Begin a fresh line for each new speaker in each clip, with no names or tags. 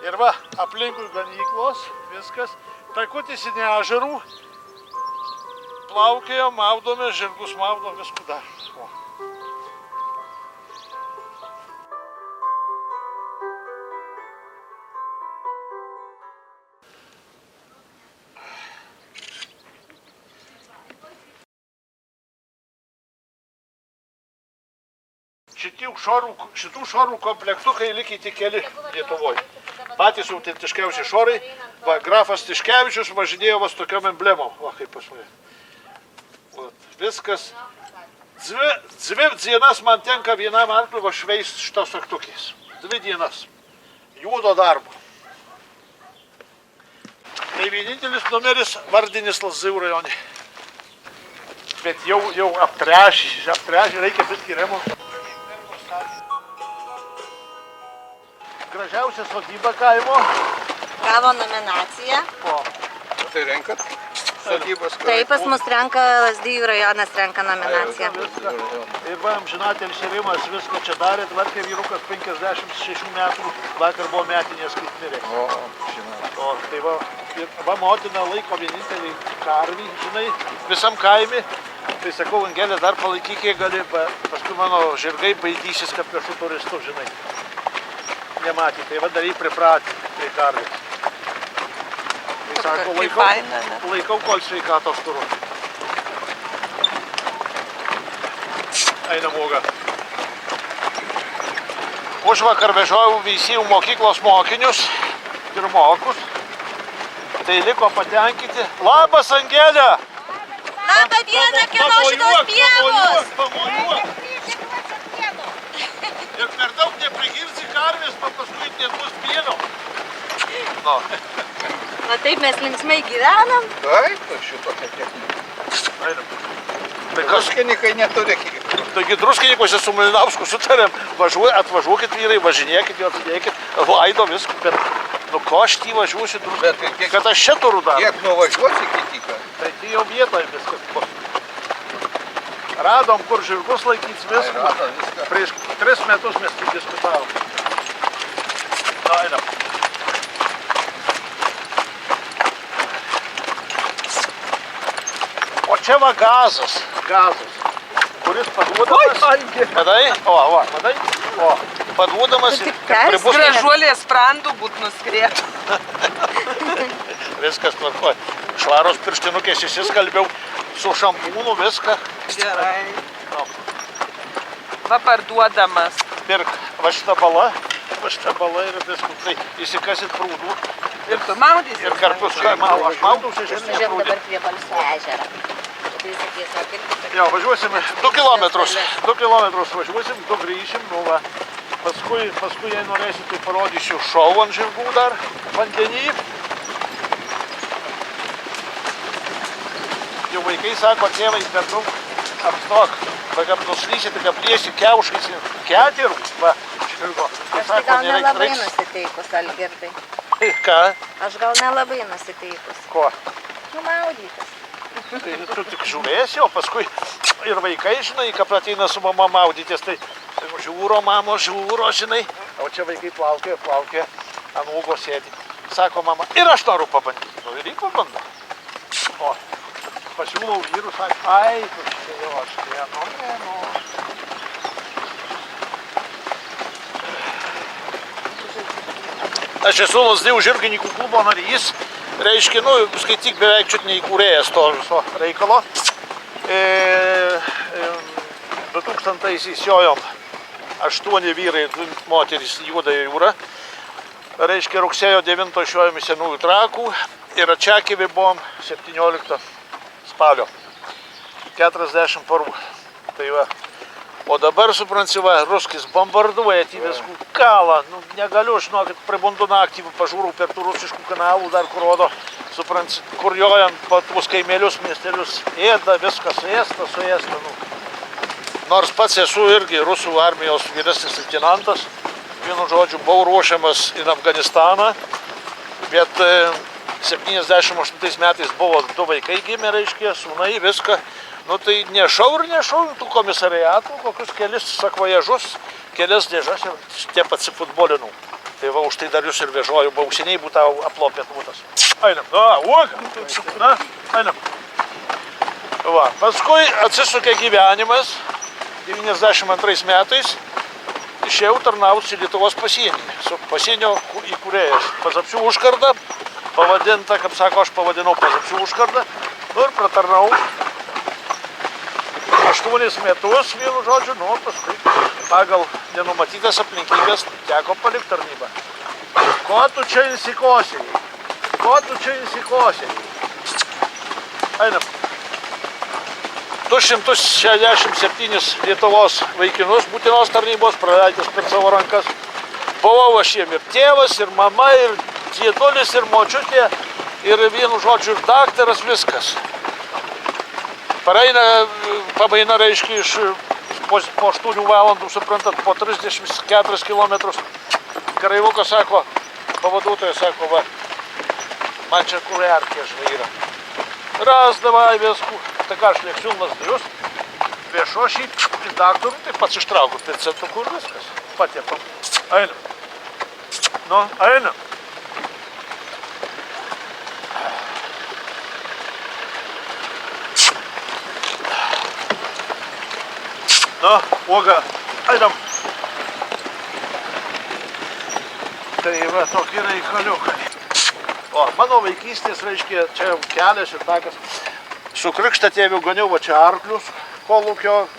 Ir va, aplinkui ganyklos, viskas. Takutis į ežerų. Plaukėjom, maudome, žirgus maudom, viskų dar. O. Šitų šorų komplektukai likę tik keli Lietuvoje. Patys autentiškiausi šorai. Va, grafas Tiškevičius važinėjo vas tokiom emblemom. Va, kaip pas mane. Viskas. Dvi dienas man tenka vienam arkliu va šveist šitos aktukiais. 2 dienas. Juodo darbo. Tai vienintelis numeris vardinis Lazdijų rajone. Bet jau aptręšė, reikia biškį remonto. Gražiausia sodyba kaimo.
Gavo nominaciją.
O.
Tai renkat sodybas?
Taip, pas mus renka, Lazdijų rajonas renka nominaciją.
Ir va, amžinatelis Rimas viską čia darė, tvarkė vyrukas 56 metų, vakar buvo metinės, kaip mirė.
O, žinau.
O, tai va motina laiko vienintelį karvį, žinai, visam kaime. Tai sakau, Angelė, dar palaikyk, kiek gali, paskui mano žirgai baidysis, kad priešų turistų, žinai. Nematė, tai va dar jį pripratė prie karvės. Tai sako, laikau kol sveikatos turiu. Einam uoga. Užvakar vežiojau Veisiejų mokyklos mokinius, pirmokus. Tai liko patenkinti. Labas, Angelė!
Labą dieną, kieno šitos pievos!
Pamojuok! Ir per daug neprigirsi karvės, paskui nebus pieno. No.
Va taip mes linksmai gyvenam.
Taip, šitokia technika.
Einam.
Druskininkai neturi.
Taigi druskininkose su Malinausku sutarėm, atvažiuokit vyrai, važinėkit, atidėkit, laido viską, bet nu ko aš tį važiuosiu druskininkai, kad aš čia turiu dar.
Kiek nuvažiuosi iki tyką?
Tai tai jau vietoje viskas bus. Radom, kur žirgus laikyts viską. Prieš 3 metus mes tik diskutavom. Na, einam. O čia va gazas, kuris paduodamas. Matai? O, matai? O, paduodamas ir pribus.
Gražuolės sprandų būt nuskrėtų.
Viskas tvarkoj. Švaros pirštinukės įsiskalbiau su šampūnu viską.
Gerai. Va parduodamas.
Pirk, va šitą balą ir viskas. Tai įsikasit prūdų.
Ir tu maudysi.
Ir kartu su aš maudausi šiandien
Žiūrėk
prūdį.
dabar prie Balsio ežerą. Tai sakys, o kaip
Jo, važiuosim 2 kilometrus. 2 kilometrus važiuosim, 2 grįšim. Nu, va. Paskui, jei norėsit, tai parodysiu šou ant žirgų dar vandenį. Jau vaikai sako, tėvai, per daug apstok. Va, kaip nuslysi, tik apliesi kiaušais ir ketirų. Va, žirgo.
Aš tai gal nelabai nusiteikus, Algirdai.
Ką?
Aš gal nelabai nusiteikus.
Ko?
Nu, maudytis.
Tai tu tik žiūrėsi, o paskui ir vaikai, žinai, kad ateina su mama maudytis, tai žiūro, mamo, žiūro, žinai. O čia vaikai plaukė, ant ūgo sėdi. Sako mama, ir aš noriu pabandyti. Nu, ir pabandau. O, pasiūlau vyrų, sako, ai, tu čia jau aš, nu. Aš esu Lazdijų žirgininkų klubo narys. Reiškia, nu, skaityk beveik čiut neįkūrėjas to viso reikalo. 2000-aisiais jojom 8 vyrai, 2 moterys į Juodąją jūrą. Reiškia, rugsėjo 9 šiojom į Senųjų Trakų ir Atšakivį buvom 17 spalio. 40 parų. Tai va. O dabar, supranti, va, ruskis bombarduoja viskų kalą. Nu, negaliu, žinokit, pribundu naktį, pažiūrau per tų rusiškų kanalų dar, kur rodo, supranti, kur jojant po tuos kaimelius, miestelius, ėda, viskas suėsta. Nu. Nors pats esu irgi rusų armijos vyresnis leitenantas, vienu žodžiu, buvau ruošiamas į Afganistaną, bet 78 metais buvo 2 vaikai gimė, reiškia, sūnai, viską. Nu tai nešau tų komisariatų, kokius kelis sakvojažus, kelias dėžas ir tiep atsifutbolinau. Tai va, už tai dar jūs ir vežoju, bauksiniai būtų aplopėt būtas. Einam, uoga. Na, einam. Va, paskui atsisukė gyvenimas. 92 metais išėjau tarnauti Lietuvos pasienį. Su pasienio įkūrėjas Pazapsių užkarda. Pavadinta, kaip sako, aš pavadinau Pazapsių užkardą. Nu ir pratarnau 8 metus, vienu žodžiu, nu, paskui pagal nenumatytas aplinkybės teko palikti tarnybą. Ko tu čia įsikosėjai? Ko tu čia įsikosėjai? Einam. 267 Lietuvos vaikinus būtinos tarnybos praleidęs per savo rankas. Buvau aš jiem ir tėvas, ir mama, ir dėdulis, ir močiutė, ir vienu žodžiu, ir daktaras, viskas. Pabaina, reiškia, po 8 valandų, suprantat, po 34 kilometrus. Karaivukas sako, pavaduotojas sako, va, man čia kurerkė žvaira. Raz, davai, visku. Tai ką aš lėksiu lazdijus, viešo šį į daktarų, tai pats ištraukiu pincetuku ir viskas. Patiepam. Einam. Nu, einam. Nu, uoga, einam. Tai va, tokie reikaliukai. O, mano vaikystės, reiškia, čia kelias ir takas. Su krikštatėviu ganiau va čia arklius, kolūkio,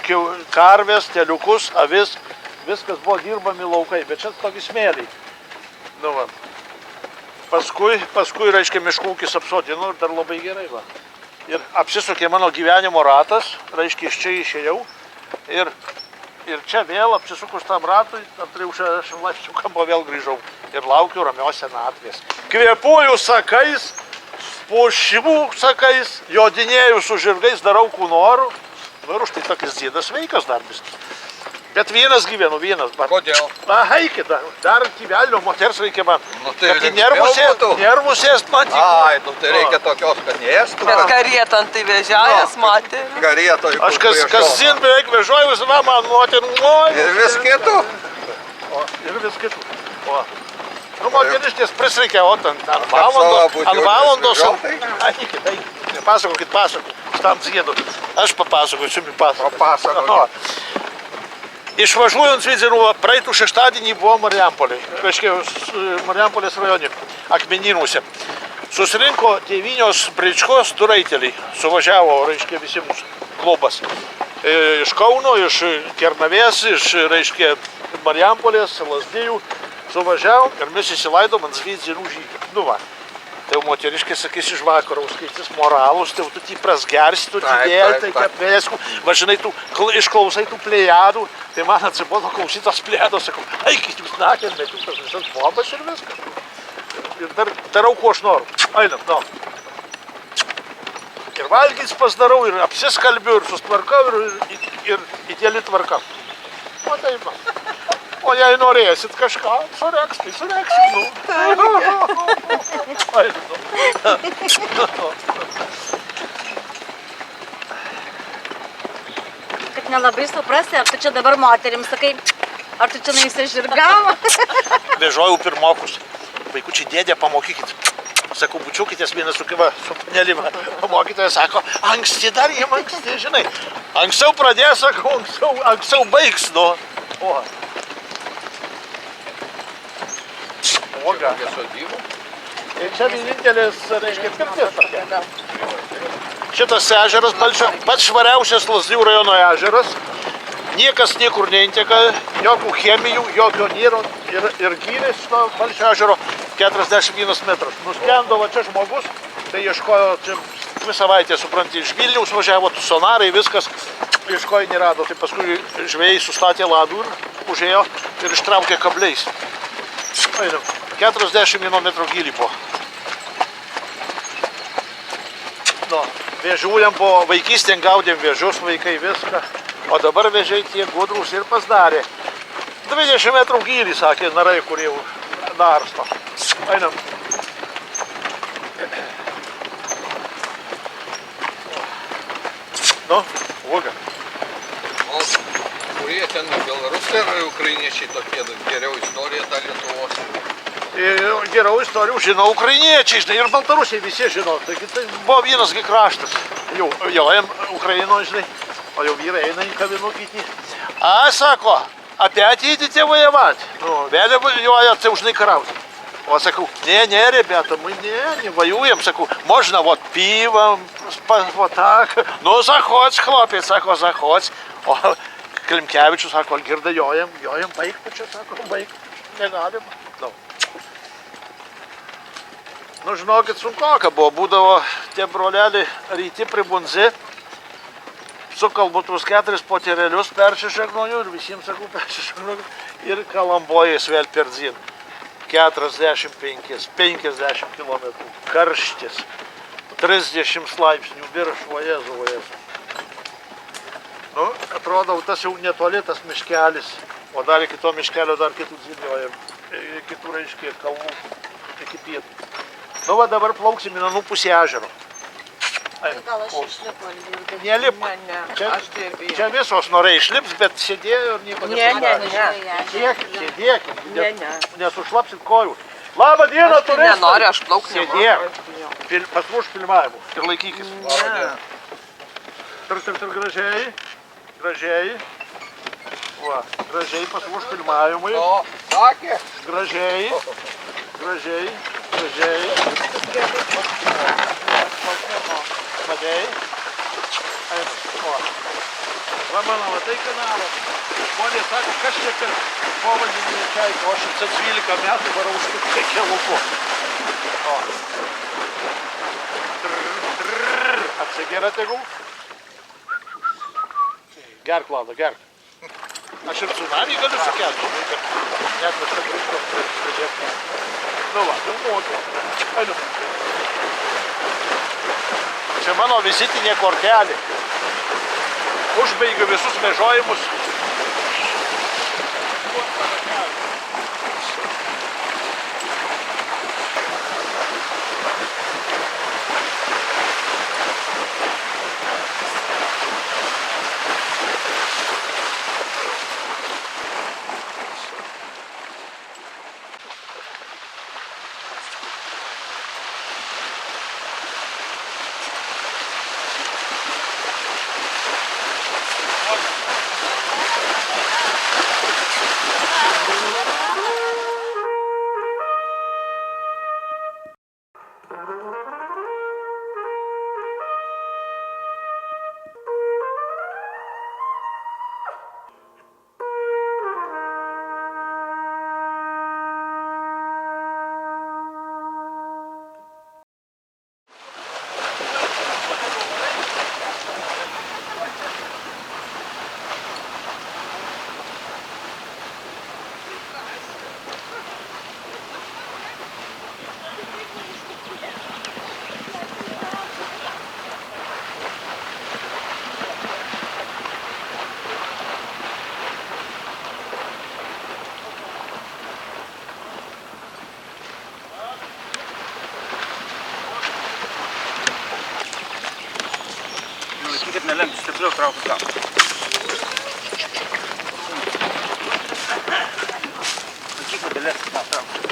karvės, teliukus, avis. Viskas buvo dirbami laukai, bet čia tokie smėliai. Nu va. Paskui, reiškia, miškų ūkis apsodino ir dar labai gerai va. Ir apsisukė mano gyvenimo ratas, reiškia, iš čia išėjau. Ir čia vėl apsisukus tam ratui, ant 360 laipsnių kampo vėl grįžau. Ir laukiu ramios senatvės. Kvėpuoju sakais, puošimų sakais, jodinėju su žirgais, darau kų noriu. Nu ir už tai tokis dėdas sveikas darbis. Bet vienas gyvenu, vienas.
Kodėl?
Eikit, dar gyvelio moters reikia man.
Nu tai
nervus ėst man tik.
Ai, nu tai reikia tokios, kad neėstų.
Bet karietą tai vežėjas matė.
Karietoj.
Aš kasdien beveik vežoju visada man moterų.
Ir vis kitų.
Ir vis kitų. Nu, moteriškės prisreikia, o ant valandos. Eikit. Pasakokit. Tam ziedu. Aš papasakosiu, jums papasakosiu. Išvažiuojant Zvidzirų, praeitų šeštadienį buvo Marijampolėj, reiškia, Marijampolės rajone, Akmenynuose. Susirinko 9 bričkos, 2 raiteliai, suvažiavo, reiškia, visi mūsų klubas. Iš Kauno, iš Kernavės, iš, reiškia, Marijampolės, Lazdijų, suvažiavom ir mes įsilaidom ant Zvidzirų žygį. Nu va. Tai jau moteriškai sakys iš vakaro, skaitis moralus, tai tu tį prasgersi, tu tį dėl, tai kepėskų, važinai, tu išklausai tų plėjadų, tai man atsibodo klausytas plėjados, sakau, eikit jūs nakės, bet jūs tas visas bombas ir viskas. Ir dar darau, ko aš noriu. Einam, nu. Ir valgys pasidarau, ir apsiskalbiu, ir sustvarkau, ir įdėlį tvarkam. O taip, man. O jei norėsit kažką, sureks, tai sureksim, nu.
Kad nelabai suprasi, ar tu čia dabar moterims sakai, ar tu čia naisi žirgam?
Vežojau pirmokus. Vaikučiai, dėdė, pamokykit. Sakau, bučiukitės vienas su panelima. Mokytojas sako, anksti dar jiem anksti, žinai. Anksčiau pradės, sakau, anksčiau baigs, nu. O. Uoga. Ir čia vienintelis, reiškia, pirtis tokia. Šitas ežeras, pats švariausias Lazdijų rajono ežeras. Niekas niekur neinteka, jokių chemijų, jokio nėra. Ir gylės šito Balčio ežero 41 metras. Nuskendo va čia žmogus, tai ieškojo, čia 2 savaitės, supranti, iš Vilniaus važiavo, sonarai, viskas. Ieškojo, nerado, tai paskui žvejai sustatė ladų ir užėjo ir ištraukė kabliais. Einam. 41 metrų gylį buvo. Nu, vėžiujam po vaikystėm, gaudėm vėžius, vaikai viską. O dabar vėžiai tie gudrus ir pasidarė. 20 metrų gylį, sakė narai, kurie narsto. Einam. Nu, uoga.
Kurie ten belarusai ar ukrainiečiai tokie geriau istoriją tą Lietuvos?
Geriau istorijų žino ukrainiečiai, žinai, ir baltarusiai visi žino. Taigi tai buvo vienasgi kraštas. Jau Ukrainoje, žinai, o jau vyrai eina į kavinukį. A, sako, опять идите воевать? Ну, вели воюют, це уже не караут. Вот, саку, не, ребята, мы не воюем, саку, можно вот пивом, вот так. Ну, заходь, хлопец, саку, заходь. О, Климкевичу, саку, Альгирда, jojem, baigti čia, sako, baigti, negalima. Nu, žinokit, sunkoka buvo, būdavo tie broleliai ryti pribunzi, sukalbu tuos 4 poterelius, persišaknoju ir visiems sakau persišaknoju ir kalambojais vėl per dzin. 50 km, karštis, 30 laipsnių viršų, Jezu. Nu, atrodo, tas jau netoli tas miškelis, o dar iki to miškelio dar kitų dziniojam, kitų reiškia kalvų, iki pietų. Nu, va dabar plauksim į Nanų pusę ežero.
Gal aš išlipu, Algirdai?
Nelip.
Ne, aš tai ir bijau.
Čia visos norėjo išlips, bet sėdėjo ir nieko
Ne.
Sėdėk,
Ne.
nesušlapsit kojų. Labą dieną,
Aš tai
turistai.
nenoriu, aš plaukti
Sėdėk.
nenoriu.
Pasluš filmavimu ir laikykis.
Ne.
Tar gražiai. Va, gražiai pasluš filmavimui.
O, sakė.
Gražiai. Padėjai. Va, mano, matai kanalą. Žmonės sako, kas čia per povandeninį čaiką, o aš 12 metų varau už tik keluku. Apsigeria tegul. Gerk, Vlada, gerk. Aš ir tsunami galiu sukelti. Net visą grįžtą pridėti. Nu va, jau mokiu. Einu. Čia mano vizitinė kortelė. Užbaigiu visus medžiojimus.
Laikykit nelemti, stipriau traukit gal. Laikykit dėlės, traukit.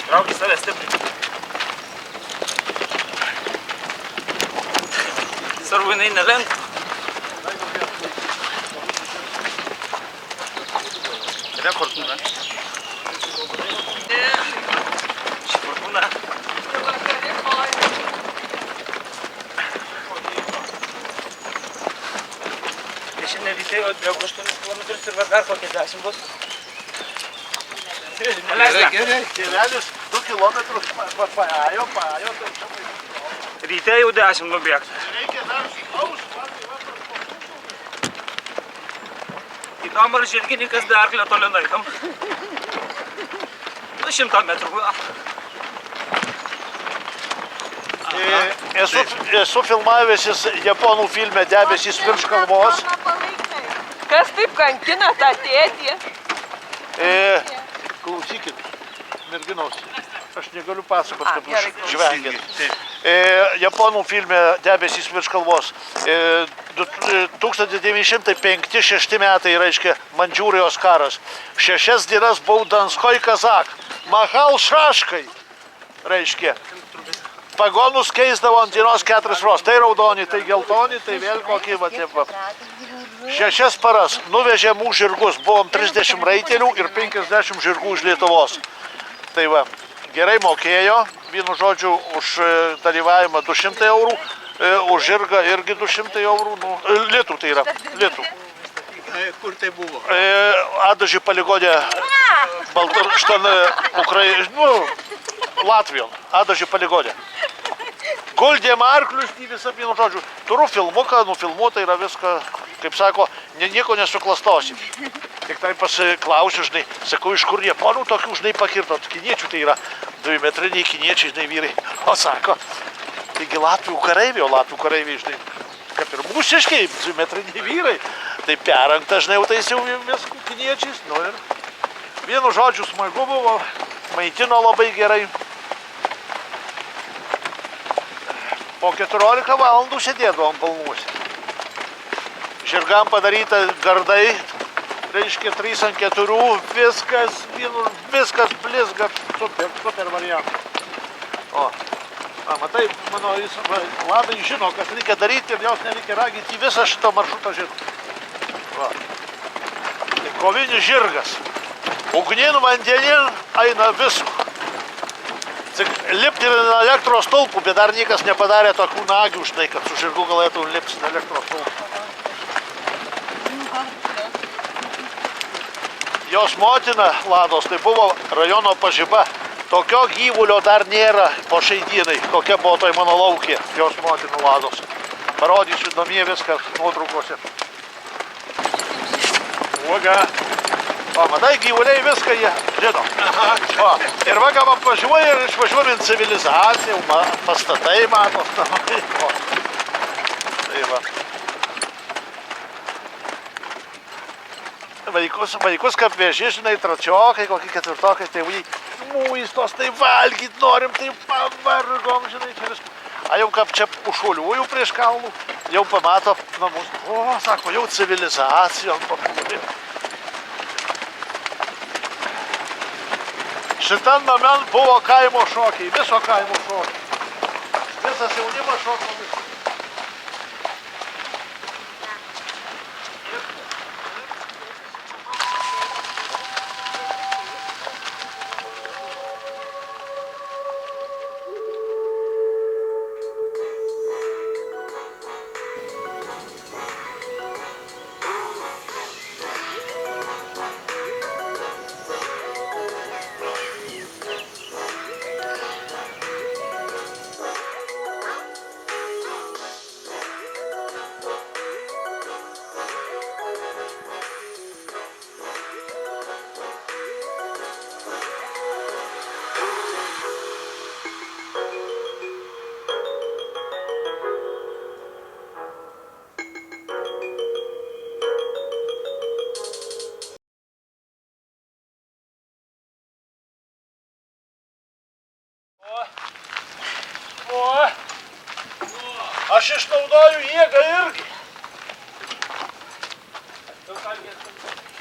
Traukit save stipriai. Svarbu jinai nelenktų. Yra fortūna. Fortuna. Šiandien ryte jau atbėgu 8 km ir dar kokie 10 bus.
Gerai.
Tėvelis 2 kilometrus paėjo.
Ryte jau 10 nubėgti.
Reikia dar spaus.
Įdom ar žirgininkas be arklio toli nueitam. 100 metrų.
Esu filmavęsis japonų filme Debesys virš kalvos.
Kas taip kankina tą tėtį?
Klausykit, merginos, aš negaliu pasakoti, kad
gerai,
žvengėt. Japonų filme Debesys virš kalvos 1905-6 metai, reiškia, Mandžiūrijos karas. 6 dienas buvau Danskoj Kazak. Mahal šaškai, reiškia. Pagonus keisdavo ant dienos 4 ros. Tai raudoni, tai geltoni, tai vėl kokie, va, taip, va. 6 paras nuvežė mūsų žirgus. Buvom 30 raitelių ir 50 žirgų iš Lietuvos. Tai va, gerai mokėjo. Vienu žodžiu, už dalyvavimą 200 eurų. Už žirgą irgi 200 eurų. Nu, litų tai yra. Litų.
Kur tai buvo?
Adaži poligonė Latvijon. Adaži poligonė. Guldėm arklius į visą, vienu žodžiu. Turiu filmuką, nufilmuota yra viską, kaip sako, nieko nesuklastosi. Tik tai pasiklausiu, žinai, sakau, iš kur japonų tokių, žinai, pakirto. Kiniečių tai yra 2 metriniai kiniečiai, žinai, vyrai. O sako, taigi Latvių kareiviai, o Latvių kareiviai, žinai, kaip ir mūsiškiai, 2 metriniai vyrai. Tai perrengta, žinai, jau tais jau viskų kiniečiais. Nu ir vienu žodžiu smagu buvo, maitino labai gerai. Po 14 valandų sėdėdavom palmuose. Žirgam padaryta gardai, reiškia 3 ant 4, viskas blizga, super variantas. O, matai, mano Ladai žino, kas reikia daryti ir jos nereikia raginti į visą šitą maršrutą žirgą. Va. Tai kovinis žirgas. Ugnin, vandenin, eina visko. Lipti ir elektros stulpų, bet dar niekas nepadarė tokių nagių, žinai, kad su žirgu galėtų lipti elektros stulpų. Jos motina Lados, tai buvo rajono pažiba. Tokio gyvulio dar nėra po šiai dienai, kokia buvo tai mano laukė, jos motina Lados. Parodysiu namie viską nuotraukose. Uoga. O, matai, gyvuliai viską jie žino. O, ir va, kam apvažiuoja ir išvažiuojam civilizaciją, pastatai matos. O, tai va. Vaikus kaip veži, žinai, trečiokai, kokie ketvirtokai, tai muistos, tai valgyt norim, tai pavargom, žinai, čia viską. A jau kaip čia užšuoliuoju prieš kalnų, jau pamato namus. O, sako, jau civilizacijom papūdė. Šitam namen buvo kaimo šokiai, viso kaimo šokiai. Visas jaunimas šoko viso. Aš išnaudoju jėgą irgi.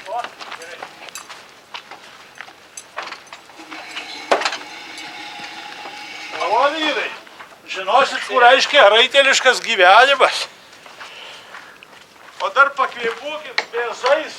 O, gerai. O, vyrai, žinosit, kur reiškia raiteliškas gyvenimas. O dar pakvėpuokit vėzais